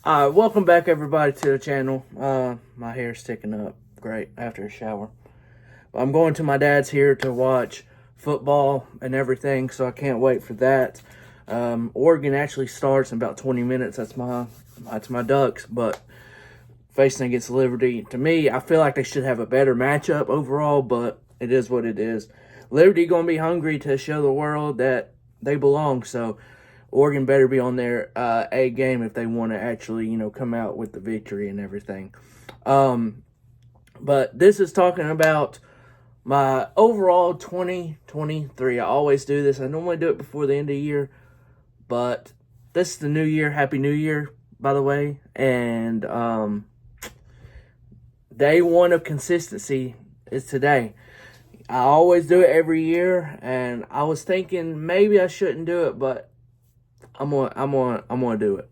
Welcome back everybody to the channel. My hair's sticking up great after a shower. I'm going to my dad's here to watch football and everything, so I can't wait for that. Oregon actually starts in about 20 minutes. That's my Ducks, but facing against Liberty. To me, I feel like they should have a better matchup overall, but it is what it is. Liberty gonna be hungry to show the world that they belong, so Oregon better be on their A game if they want to actually, come out with the victory and everything. But this is talking about my overall 2023. I always do this. I normally do it before the end of the year, but this is the new year. Happy New Year, by the way. And day one of consistency is today. I always do it every year, and I was thinking maybe I shouldn't do it, but I'm gonna do it.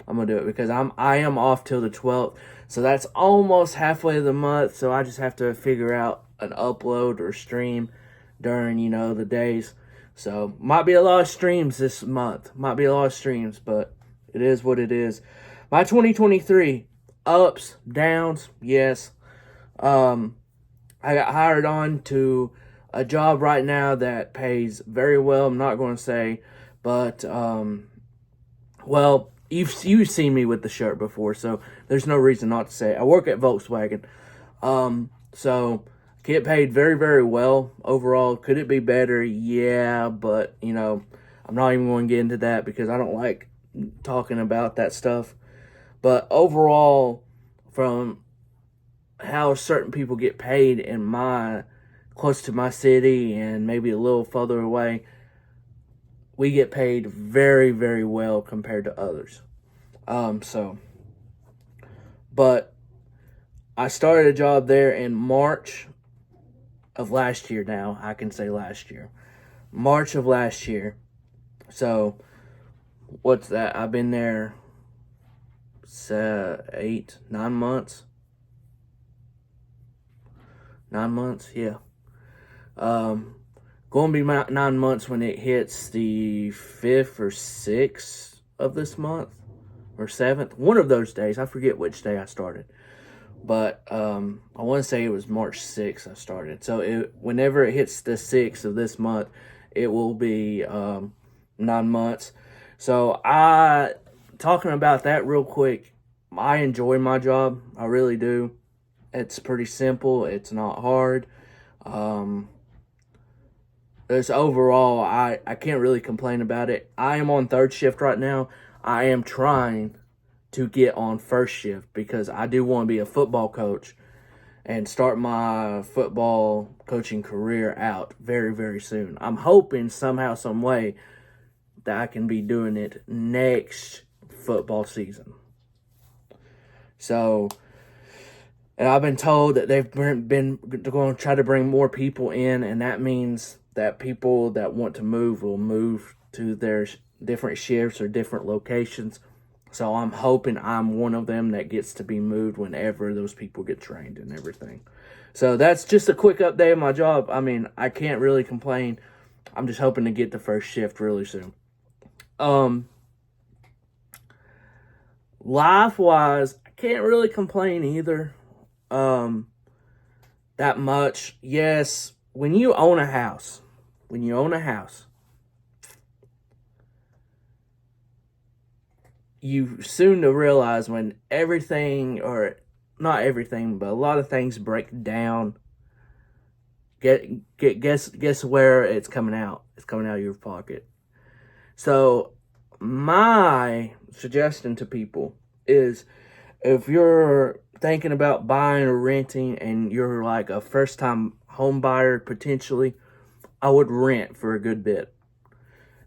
I'm gonna do it because I am off till the 12th, so that's almost halfway of the month. So I just have to figure out an upload or stream during the days. So might be a lot of streams this month. Might be a lot of streams, but it is what it is. My 2023 ups, downs, yes. I got hired on to a job right now that pays very well. I'm not going to say, but well, you've seen me with the shirt before, so there's no reason not to say it. I work at Volkswagen, so get paid very, very well overall. Could it be better? Yeah, but I'm not even going to get into that because I don't like talking about that stuff. But overall, from how certain people get paid in close to my city and maybe a little further away, we get paid very, very well compared to others. But I started a job there in March of last year. Now I can say last year, March of last year. So what's that? I've been there 9 months. 9 months, yeah. Going to be 9 months when it hits the 5th or 6th of this month, or 7th. One of those days. I forget which day I started. But I want to say it was March 6th I started. So whenever it hits the 6th of this month, it will be 9 months. So talking about that real quick, I enjoy my job. I really do. It's pretty simple. It's not hard. It's overall, I can't really complain about it. I am on third shift right now. I am trying to get on first shift because I do want to be a football coach and start my football coaching career out very, very soon. I'm hoping somehow, some way that I can be doing it next football season. So, and I've been told that they've been going to try to bring more people in, and that means that people that want to move will move to their different shifts or different locations. So I'm hoping I'm one of them that gets to be moved whenever those people get trained and everything. So that's just a quick update of my job. I mean, I can't really complain. I'm just hoping to get the first shift really soon. Life-wise, I can't really complain either. That much. Yes, when you own a house, you soon to realize when everything, or not everything, but a lot of things break down. Guess where it's coming out? It's coming out of your pocket. So my suggestion to people is, if you're thinking about buying or renting and you're like a first-time home buyer potentially, I would rent for a good bit.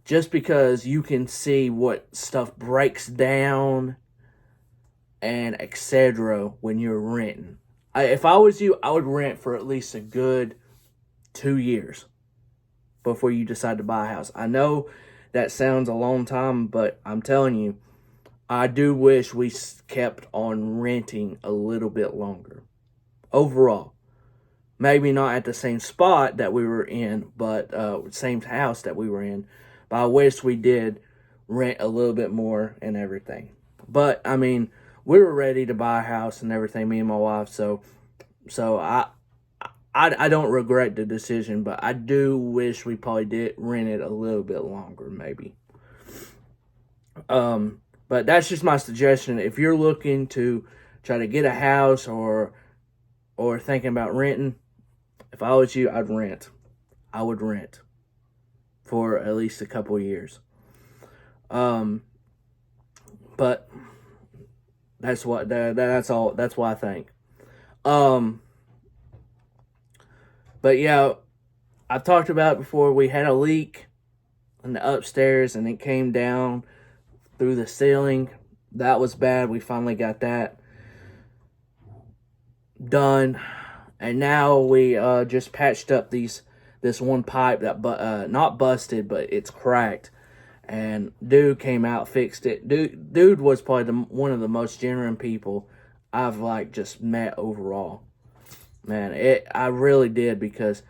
Just because you can see what stuff breaks down and etc. when you're renting. If I was you, I would rent for at least a good 2 years before you decide to buy a house. I know that sounds a long time, but I'm telling you, I do wish we kept on renting a little bit longer. Overall. Maybe not at the same spot that we were in, but same house that we were in. But I wish we did rent a little bit more and everything. But I mean, we were ready to buy a house and everything, me and my wife. So I don't regret the decision, but I do wish we probably did rent it a little bit longer, maybe. But that's just my suggestion. If you're looking to try to get a house or thinking about renting, if I was you, I'd rent. I would rent for at least a couple years. But that's that's all. That's what I think. Um, but yeah, I talked about it before. We had a leak in the upstairs, and it came down through the ceiling. That was bad. We finally got that done, and now we just patched up this one pipe that not busted, but it's cracked. And dude came out, fixed it. Dude was probably one of the most genuine people I've like just met overall. Man, I really did, because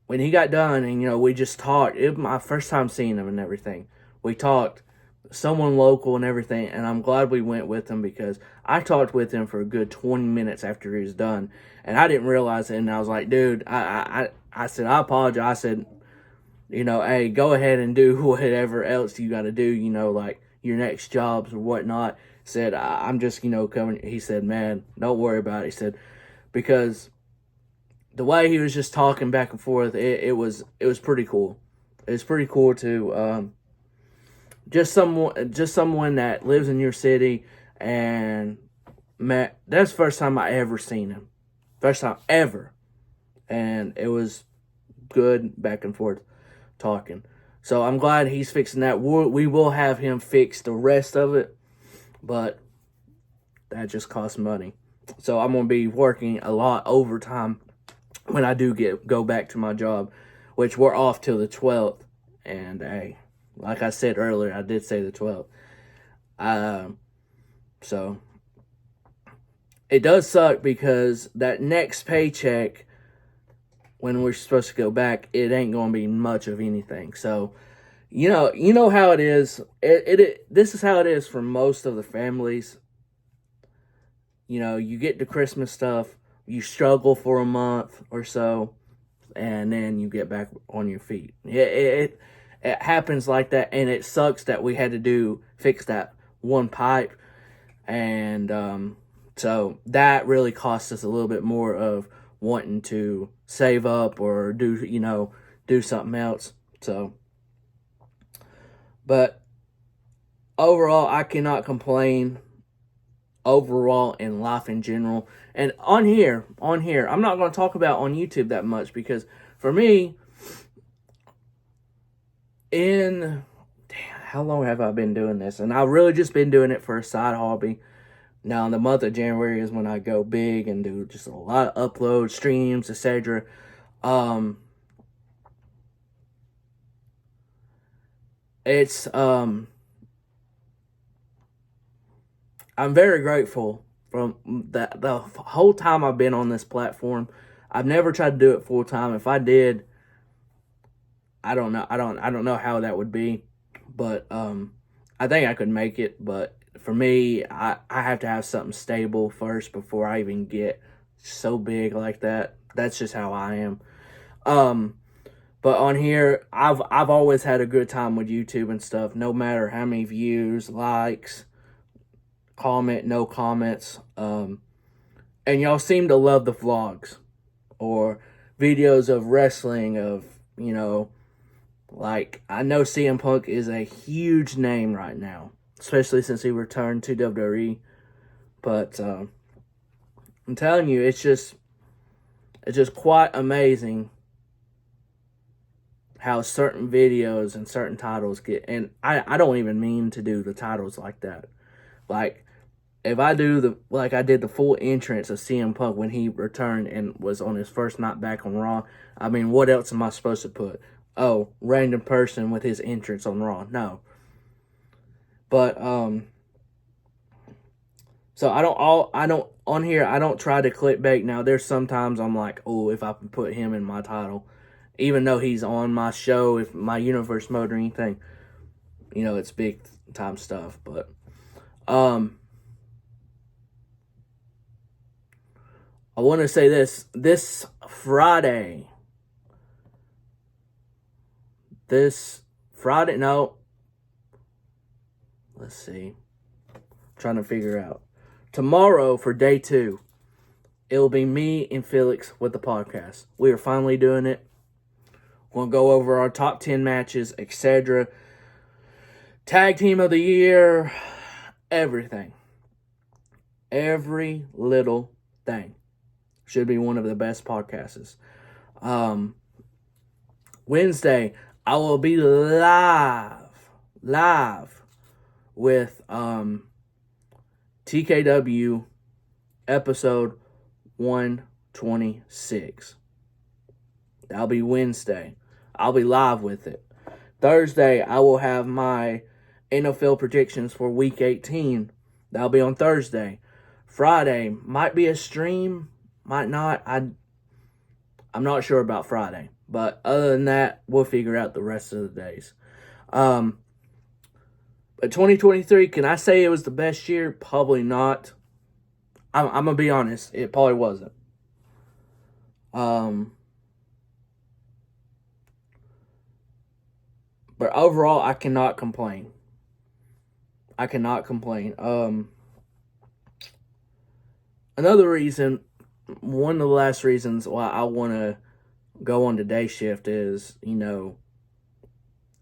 when he got done, and we just talked. It was my first time seeing him and everything. We talked, someone local and everything, and I'm glad we went with him, because I talked with him for a good 20 minutes after he was done, and I didn't realize it. And I was like, dude, I said, I apologize. I said, hey, go ahead and do whatever else you got to do, like your next jobs or whatnot. Said, I'm just, coming. He said, man, don't worry about it. He said, because the way he was just talking back and forth, it was pretty cool. It was pretty cool to just someone that lives in your city, and Matt, that's the first time I ever seen him. First time ever. And it was good back and forth talking. So I'm glad he's fixing that. We will have him fix the rest of it, but that just costs money. So I'm going to be working a lot overtime when I do go back to my job, which we're off till the 12th. And hey, like I said earlier, I did say the 12th. So it does suck, because that next paycheck, when we're supposed to go back, it ain't going to be much of anything. So, you know how it is. This is how it is for most of the families. You get the Christmas stuff, you struggle for a month or so, and then you get back on your feet. It happens like that, and it sucks that we had to fix that one pipe, and so that really cost us a little bit more of wanting to save up or do something else. So, but overall, I cannot complain. Overall, in life in general, and on here, I'm not going to talk about on YouTube that much, because for me, how long have I been doing this? And I've really just been doing it for a side hobby. Now, in the month of January is when I go big and do just a lot of uploads, streams, etc. I'm very grateful from the whole time I've been on this platform. I've never tried to do it full time. If I did, I don't know. I don't know how that would be, but I think I could make it. But for me, I have to have something stable first before I even get so big like that. That's just how I am. But on here, I've always had a good time with YouTube and stuff. No matter how many views, likes, no comments. And y'all seem to love the vlogs or videos of wrestling, of, like, I know CM Punk is a huge name right now, especially since he returned to WWE. But I'm telling you, it's just quite amazing how certain videos and certain titles get. And I don't even mean to do the titles like that. Like, if I do I did the full entrance of CM Punk when he returned and was on his first night back on Raw, I mean, what else am I supposed to put? Oh, random person with his entrance on Raw. No. But, so I don't on here, I don't try to clickbait. Now, there's sometimes I'm like, oh, if I can put him in my title, even though he's on my show, if my universe mode or anything, it's big time stuff. But I want to say this Friday. No. Let's see. I'm trying to figure out. Tomorrow for day 2, it'll be me and Felix with the podcast. We are finally doing it. We'll go over our top 10 matches, etc. Tag team of the year, everything. Every little thing. Should be one of the best podcasts. Wednesday, I will be live with TKW episode 126. That'll be Wednesday. I'll be live with it. Thursday, I will have my NFL predictions for Week 18. That'll be on Thursday. Friday, might be a stream, might not. I'm not sure about Friday. But other than that, we'll figure out the rest of the days. But 2023, can I say it was the best year? Probably not. I'm going to be honest. It probably wasn't. But overall, I cannot complain. Another reason, one of the last reasons why I want to go on to day shift is,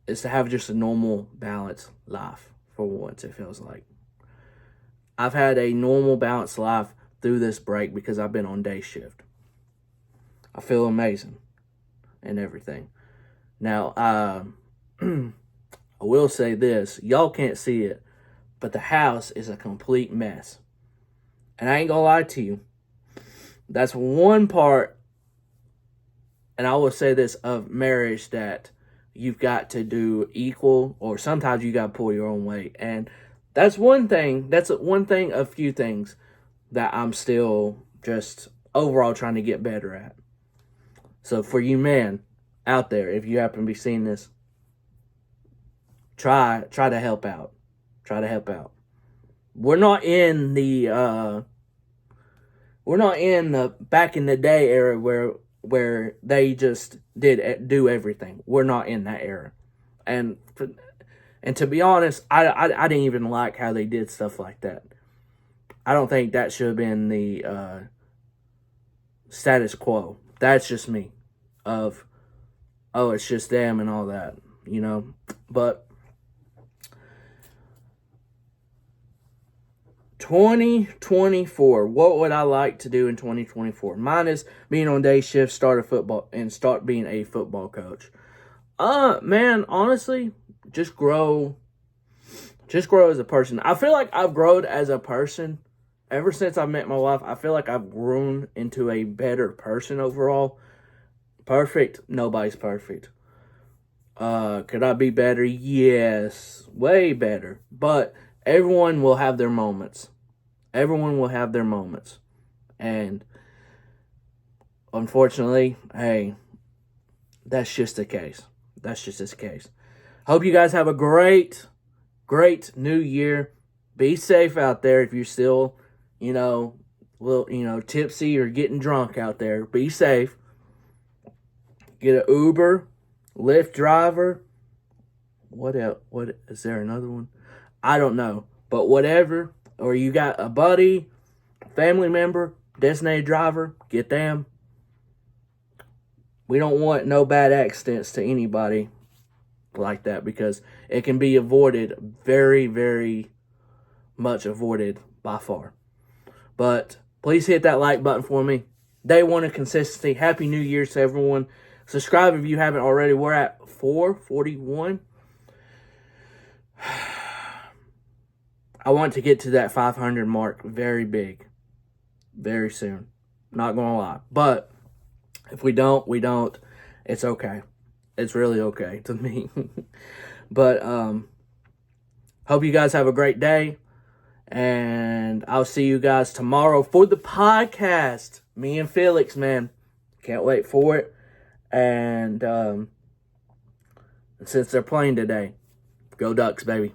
is to have just a normal, balanced life for once, it feels like. I've had a normal, balanced life through this break because I've been on day shift. I feel amazing and everything. Now, I will say this. Y'all can't see it, but the house is a complete mess. And I ain't gonna lie to you. That's one part, and I will say this, of marriage that you've got to do equal, or sometimes you got to pull your own weight. And that's one thing, a few things that I'm still just overall trying to get better at. So for you men out there, if you happen to be seeing this, try to help out. Try to help out. We're not in the back in the day era where they just do everything. We're not in that era. And to be honest, I didn't even like how they did stuff like that. I don't think that should have been the status quo. That's just me. It's just them and all that, But 2024. What would I like to do in 2024? Mine is being on day shift, start being a football coach. Man, honestly, just grow as a person. I feel like I've grown as a person ever since I met my wife. I feel like I've grown into a better person overall. Perfect? Nobody's perfect. Could I be better? Yes, way better. But everyone will have their moments. And unfortunately, hey, that's just the case. Hope you guys have a great new year. Be safe out there if you're still, tipsy or getting drunk out there. Be safe. Get an Uber, Lyft driver. What else? What is there another one? I don't know. But whatever, or you got a buddy, family member, designated driver, get them. We don't want no bad accidents to anybody like that because it can be avoided, very, very much avoided by far. But please hit that like button for me. Day 1 of consistency. Happy New Year to everyone. Subscribe if you haven't already. We're at 441. I want to get to that 500 mark very big, very soon. Not going to lie. But if we don't, we don't. It's okay. It's really okay to me. But hope you guys have a great day. And I'll see you guys tomorrow for the podcast. Me and Felix, man. Can't wait for it. And since they're playing today, go Ducks, baby.